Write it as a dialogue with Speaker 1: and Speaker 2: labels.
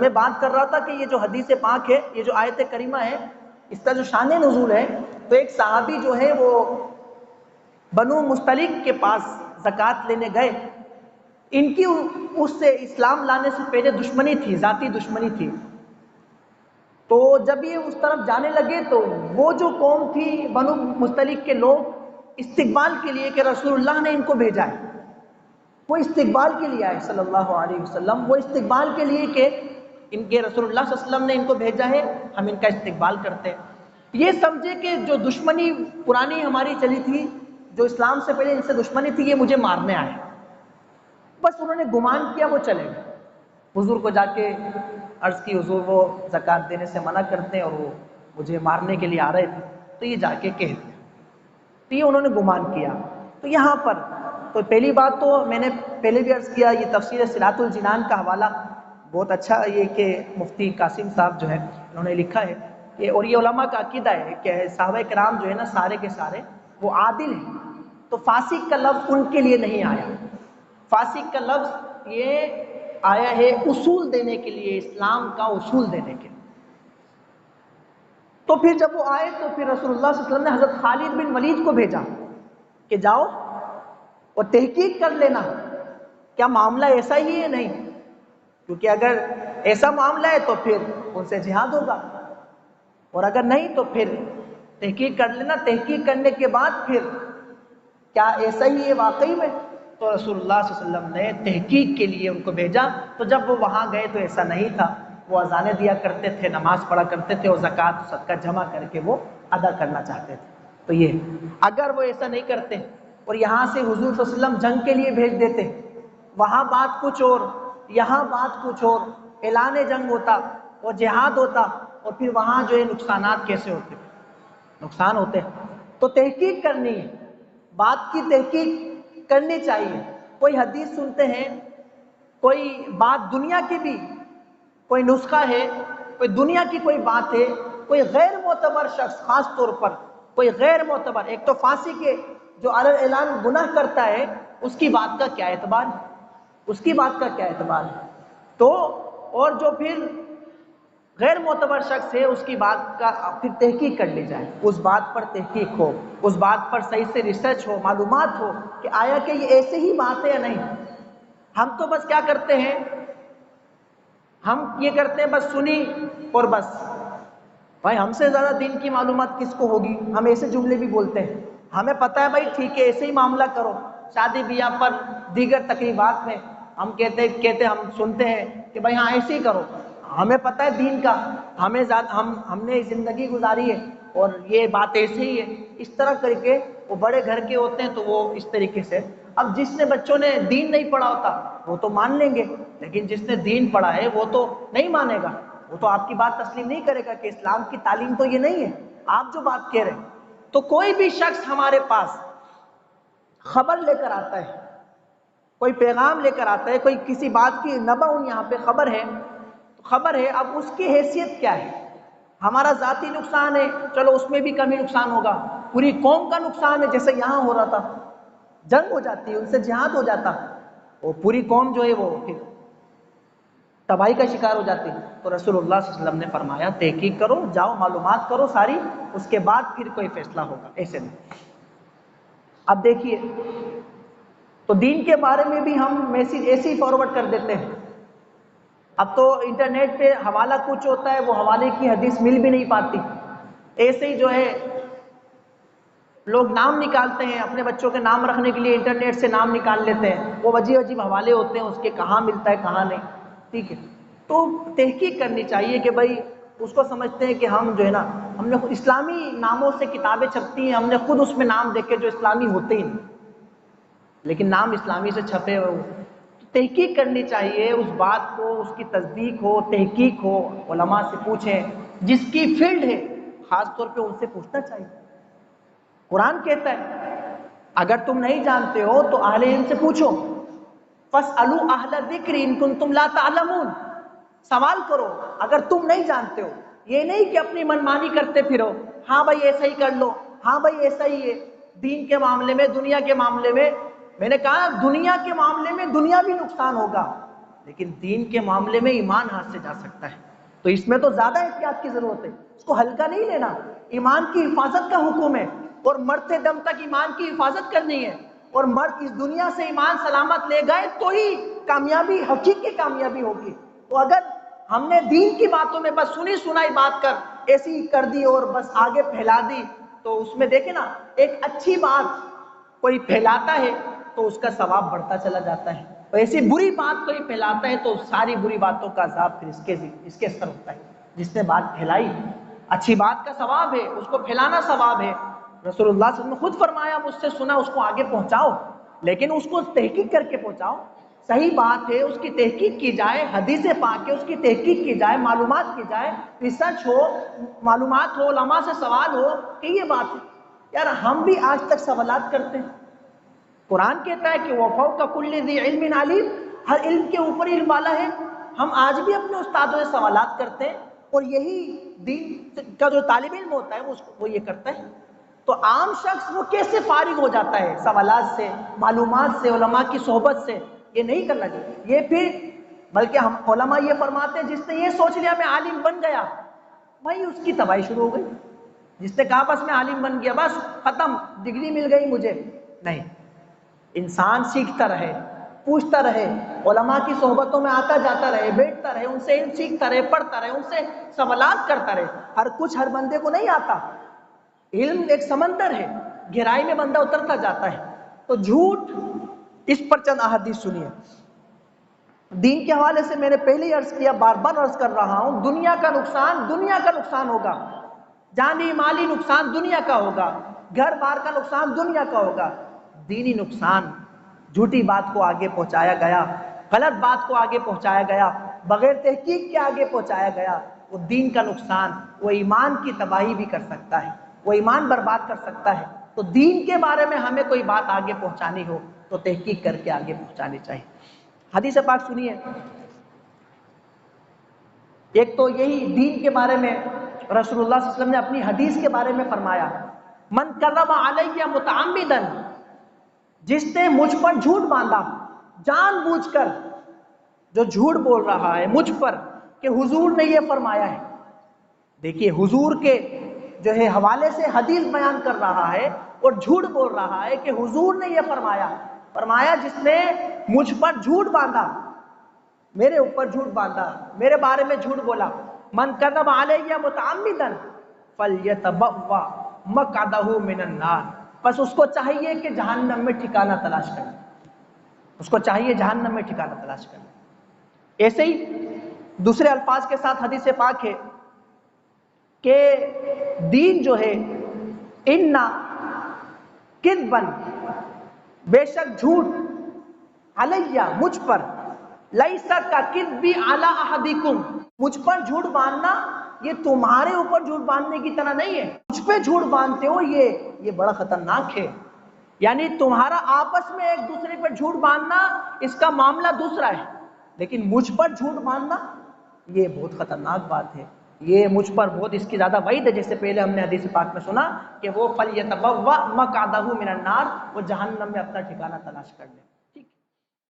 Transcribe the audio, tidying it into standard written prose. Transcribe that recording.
Speaker 1: میں بات کر رہا تھا کہ یہ جو حدیث پاک ہے، یہ جو آیت کریمہ ہے، اس کا جو شان نزول ہے، تو ایک صحابی جو ہے وہ بنو مستلق کے پاس زکوٰۃ لینے گئے. ان کی اس سے اسلام لانے سے پہلے دشمنی تھی، ذاتی دشمنی تھی. تو جب یہ اس طرف جانے لگے تو وہ جو قوم تھی بنو مستلق کے لوگ استقبال کے لیے کہ رسول اللہ نے ان کو بھیجا ہے، وہ استقبال کے لیے آئے صلی اللہ علیہ وسلم، وہ استقبال کے لیے کہ ان کے رسول اللہ صلی اللہ علیہ وسلم نے ان کو بھیجا ہے، ہم ان کا استقبال کرتے ہیں. یہ سمجھے کہ جو دشمنی پرانی ہماری چلی تھی، جو اسلام سے پہلے ان سے دشمنی تھی، یہ مجھے مارنے آئے. بس انہوں نے گمان کیا، وہ چلے گئے. حضور کو جا کے عرض کی، حضور وہ زکوٰۃ دینے سے منع کرتے ہیں اور وہ مجھے مارنے کے لیے آ رہے تھے. تو یہ جا کے کہہ دیا. تو یہ انہوں نے گمان کیا. تو یہاں پر تو پہلی بات تو میں نے پہلے بھی عرض کیا، یہ تفسیر صراط الجنان کا حوالہ بہت اچھا یہ کہ مفتی قاسم صاحب جو ہے انہوں نے لکھا ہے کہ، اور یہ علماء کا عقیدہ ہے کہ صحابہ کرام جو ہے نا سارے کے سارے وہ عادل ہیں. تو فاسق کا لفظ ان کے لیے نہیں آیا. فاسق کا لفظ یہ آیا ہے اصول دینے کے لیے، اسلام کا اصول دینے کے لیے. تو پھر جب وہ آئے تو پھر رسول اللہ صلی اللہ علیہ وسلم نے حضرت خالد بن ولید کو بھیجا کہ جاؤ اور تحقیق کر لینا کیا معاملہ ایسا ہی ہے نہیں، کیونکہ اگر ایسا معاملہ ہے تو پھر ان سے جہاد ہوگا، اور اگر نہیں تو پھر تحقیق کر لینا. تحقیق کرنے کے بعد پھر کیا ایسا ہی ہے واقعی میں. تو رسول اللہ صلی اللہ علیہ وسلم نے تحقیق کے لیے ان کو بھیجا. تو جب وہ وہاں گئے تو ایسا نہیں تھا. وہ اذانیں دیا کرتے تھے، نماز پڑھا کرتے تھے، اور زکوٰۃ صدقہ جمع کر کے وہ ادا کرنا چاہتے تھے. تو یہ اگر وہ ایسا نہیں کرتے اور یہاں سے حضور صلی اللہ علیہ وسلم جنگ کے لیے بھیج دیتے، وہاں بات کچھ اور یہاں بات کچھ اور، اعلان جنگ ہوتا اور جہاد ہوتا، اور پھر وہاں جو ہے نقصانات کیسے ہوتے، نقصان ہوتے. تو تحقیق کرنی ہے، بات کی تحقیق کرنی چاہیے. کوئی حدیث سنتے ہیں، کوئی بات دنیا کی بھی کوئی نسخہ ہے، کوئی دنیا کی کوئی بات ہے، کوئی غیر معتبر شخص، خاص طور پر کوئی غیر معتبر، ایک تو فاسق ہے جو علی اعلان گناہ کرتا ہے، اس کی بات کا کیا اعتبار ہے، اس کی بات کا کیا اعتبار ہے. تو اور جو پھر غیر معتبر شخص ہے، اس کی بات کا پھر تحقیق کر لی جائے، اس بات پر تحقیق ہو، اس بات پر صحیح سے ریسرچ ہو، معلومات ہو کہ آیا کہ یہ ایسے ہی بات ہے یا نہیں. ہم تو بس کیا کرتے ہیں، ہم یہ کرتے ہیں بس سنی اور بس. بھائی ہم سے زیادہ دین کی معلومات کس کو ہوگی. ہم ایسے جملے بھی بولتے ہیں، ہمیں پتہ ہے بھائی ٹھیک ہے ایسے ہی معاملہ کرو. شادی بیاہ پر، دیگر تقریبات میں ہم کہتے ہم سنتے ہیں کہ بھائی ہاں ایسے ہی کرو. ہمیں پتہ ہے دین کا، ہم نے زندگی گزاری ہے اور یہ بات ایسے ہی ہے. اس طرح کر کے وہ بڑے گھر کے ہوتے ہیں تو وہ اس طریقے سے. اب جس نے بچوں نے دین نہیں پڑھا ہوتا وہ تو مان لیں گے، لیکن جس نے دین پڑھا ہے وہ تو نہیں مانے گا، وہ تو آپ کی بات تسلیم نہیں کرے گا کہ اسلام کی تعلیم تو یہ نہیں ہے آپ جو بات کہہ رہے ہیں. تو کوئی بھی شخص ہمارے پاس خبر لے کر آتا ہے، کوئی پیغام لے کر آتا ہے، کوئی کسی بات کی نبأ یہاں پہ خبر ہے، خبر ہے. اب اس کی حیثیت کیا ہے؟ ہمارا ذاتی نقصان ہے، چلو اس میں بھی کمی نقصان ہوگا. پوری قوم کا نقصان ہے، جیسے یہاں ہو رہا تھا، جنگ ہو جاتی ہے، ان سے جہاد ہو جاتا، اور پوری قوم جو ہے وہ پھر تباہی کا شکار ہو جاتی. تو رسول اللہ صلی اللہ علیہ وسلم نے فرمایا تحقیق کرو، جاؤ معلومات کرو ساری، اس کے بعد پھر کوئی فیصلہ ہوگا، ایسے نہیں. اب دیکھیے، تو دین کے بارے میں بھی ہم میسیج ایسے ہی فارورڈ کر دیتے ہیں. اب تو انٹرنیٹ پہ حوالہ کچھ ہوتا ہے، وہ حوالے کی حدیث مل بھی نہیں پاتی. ایسے ہی جو ہے لوگ نام نکالتے ہیں، اپنے بچوں کے نام رکھنے کے لیے انٹرنیٹ سے نام نکال لیتے ہیں، وہ عجیب عجیب حوالے ہوتے ہیں، اس کے کہاں ملتا ہے کہاں نہیں. ٹھیک ہے، تو تحقیق کرنی چاہیے کہ بھائی اس کو سمجھتے ہیں کہ ہم جو ہے نا، ہم نے اسلامی ناموں سے کتابیں چھپتی ہیں، ہم نے خود اس میں نام دیکھے جو اسلامی ہوتے ہی نہیں، لیکن نام اسلامی سے چھپے ہوئے. تحقیق کرنی چاہیے اس بات کو، اس کی تصدیق ہو، تحقیق ہو، علماء سے پوچھیں، جس کی فیلڈ ہے خاص طور پہ ان سے پوچھنا چاہیے. قرآن کہتا ہے اگر تم نہیں جانتے ہو تو اہل علم سے پوچھو، فاسألوا اہل الذکر ان کنتم لا تعلمون. سوال کرو اگر تم نہیں جانتے ہو. یہ نہیں کہ اپنی منمانی کرتے پھرو، ہاں بھائی ایسا ہی کر لو، ہاں بھائی ایسا ہی ہے. دین کے معاملے میں، دنیا کے معاملے میں، میں نے کہا دنیا کے معاملے میں دنیا بھی نقصان ہوگا، لیکن دین کے معاملے میں ایمان ہاتھ سے جا سکتا ہے، تو اس میں تو زیادہ احتیاط کی ضرورت ہے، اس کو ہلکا نہیں لینا۔ ایمان کی حفاظت کا حکم ہے، اور مرتے دم تک ایمان کی حفاظت کرنی ہے، اور مرد اس دنیا سے ایمان سلامت لے گئے تو ہی کامیابی، حقیقی کامیابی ہوگی۔ تو اگر ہم نے دین کی باتوں میں بس سنی سنائی بات کر ایسی ہی کر دی اور بس آگے پھیلا دی، تو اس میں دیکھیں نا، ایک اچھی بات کوئی پھیلاتا ہے تو اس کا ثواب بڑھتا چلا جاتا ہے، اور ایسی بری بات کوئی پھیلاتا ہے تو ساری بری باتوں کا عذاب پھر اس کے سر ہوتا ہے۔ جس نے بات پھیلائی، اچھی بات کا ثواب ہے، اس کو پھیلانا ثواب ہے۔ رسول اللہ صلی اللہ علیہ وسلم نے خود فرمایا، مجھ سے سنا اس کو آگے پہنچاؤ، لیکن اس کو تحقیق کر کے پہنچاؤ۔ صحیح بات ہے، اس کی تحقیق کی جائے، حدیث پاک ہے اس کی تحقیق کی جائے، معلومات کی جائے، ریسرچ ہو، معلومات ہو، علماء سے سوال ہو کہ یہ بات ہے۔ یار ہم بھی آج تک سوالات کرتے ہیں۔ قرآن کہتا ہے کہ وَفَوْقَ كُلِّ ذِي عِلْمٍ عَلِيمٌ، ہر علم کے اوپر علم والا ہے۔ ہم آج بھی اپنے استادوں سے سوالات کرتے ہیں، اور یہی دین کا جو طالب علم ہوتا ہے وہ یہ کرتا ہے۔ تو عام شخص وہ کیسے فارغ ہو جاتا ہے سوالات سے، معلومات سے، علماء کی صحبت سے؟ یہ نہیں کرنا چاہیے۔ یہ پھر بلکہ ہم علماء یہ فرماتے ہیں، جس نے یہ سوچ لیا میں عالم بن گیا، وہی اس کی تباہی شروع ہو گئی۔ جس نے کہا بس میں عالم بن گیا، بس ختم، ڈگری مل گئی مجھے، نہیں۔ انسان سیکھتا رہے، پوچھتا رہے، علماء کی صحبتوں میں آتا جاتا رہے، بیٹھتا رہے، ان سے علم سیکھتا رہے، پڑھتا رہے، ان سے سوالات کرتا رہے۔ ہر کچھ ہر بندے کو نہیں آتا، علم ایک سمندر ہے، گہرائی میں بندہ اترتا جاتا ہے۔ تو جھوٹ، اس پر چند احادیث سنیے۔ دین کے حوالے سے میں نے پہلے ہی عرض کیا، بار بار عرض کر رہا ہوں، دنیا کا نقصان ہوگا، جانی مالی نقصان دنیا کا ہوگا، گھر بار کا نقصان دنیا کا ہوگا۔ دینی نقصان، جھوٹی بات کو آگے پہنچایا گیا، غلط بات کو آگے پہنچایا گیا، بغیر تحقیق کے آگے پہنچایا گیا، وہ دین کا نقصان، وہ ایمان کی تباہی بھی کر سکتا ہے، وہ ایمان برباد کر سکتا ہے۔ تو دین کے بارے میں ہمیں کوئی بات آگے پہنچانی ہو تو تحقیق کر کے آگے پہنچانی چاہیے۔ حدیث پاک سنیے۔ ایک تو یہی دین کے بارے میں رسول اللہ صلی اللہ علیہ وسلم نے اپنی حدیث کے بارے میں فرمایا، من کذب علی متعمدا، جس نے مجھ پر جھوٹ باندھا جان بوجھ کر، جو جھوٹ بول رہا ہے مجھ پر کہ حضور نے یہ فرمایا ہے۔ دیکھیے حضور کے جو ہے حوالے سے حدیث بیان کر رہا ہے اور جھوٹ بول رہا ہے کہ حضور نے یہ فرمایا جس نے مجھ پر جھوٹ باندھا، میرے اوپر جھوٹ باندھا، میرے بارے میں جھوٹ بولا، من کذب علی متعمدا فلیتبوأ مقعدہ من النار، بس اس کو چاہیے کہ جہنم میں ٹھکانہ تلاش کرے، اس کو چاہیے جہنم میں ٹھکانہ تلاش کرے۔ ایسے ہی دوسرے الفاظ کے ساتھ حدیث پاک ہے کہ دین جو ہے، اِنَّ کذباً، بے شک جھوٹ، علیہ مجھ پر، لیس ککذبی علی احدکم، مجھ پر جھوٹ باندھنا یہ تمہارے اوپر جھوٹ باندھنے کی طرح نہیں ہے، مجھ پہ جھوٹ باندھتے ہو یہ بڑا خطرناک ہے۔ یعنی تمہارا آپس میں ایک دوسرے پر جھوٹ باندھنا اس کا معاملہ دوسرا ہے، لیکن مجھ پر جھوٹ باندھنا یہ بہت خطرناک بات ہے، یہ مجھ پر بہت اس کی زیادہ وعید ہے۔ جیسے پہلے ہم نے حدیث پاک میں سنا کہ وہ فلیتبوأ مقعدہ من النار، وہ جہنم میں اپنا ٹھکانہ تلاش کر لے۔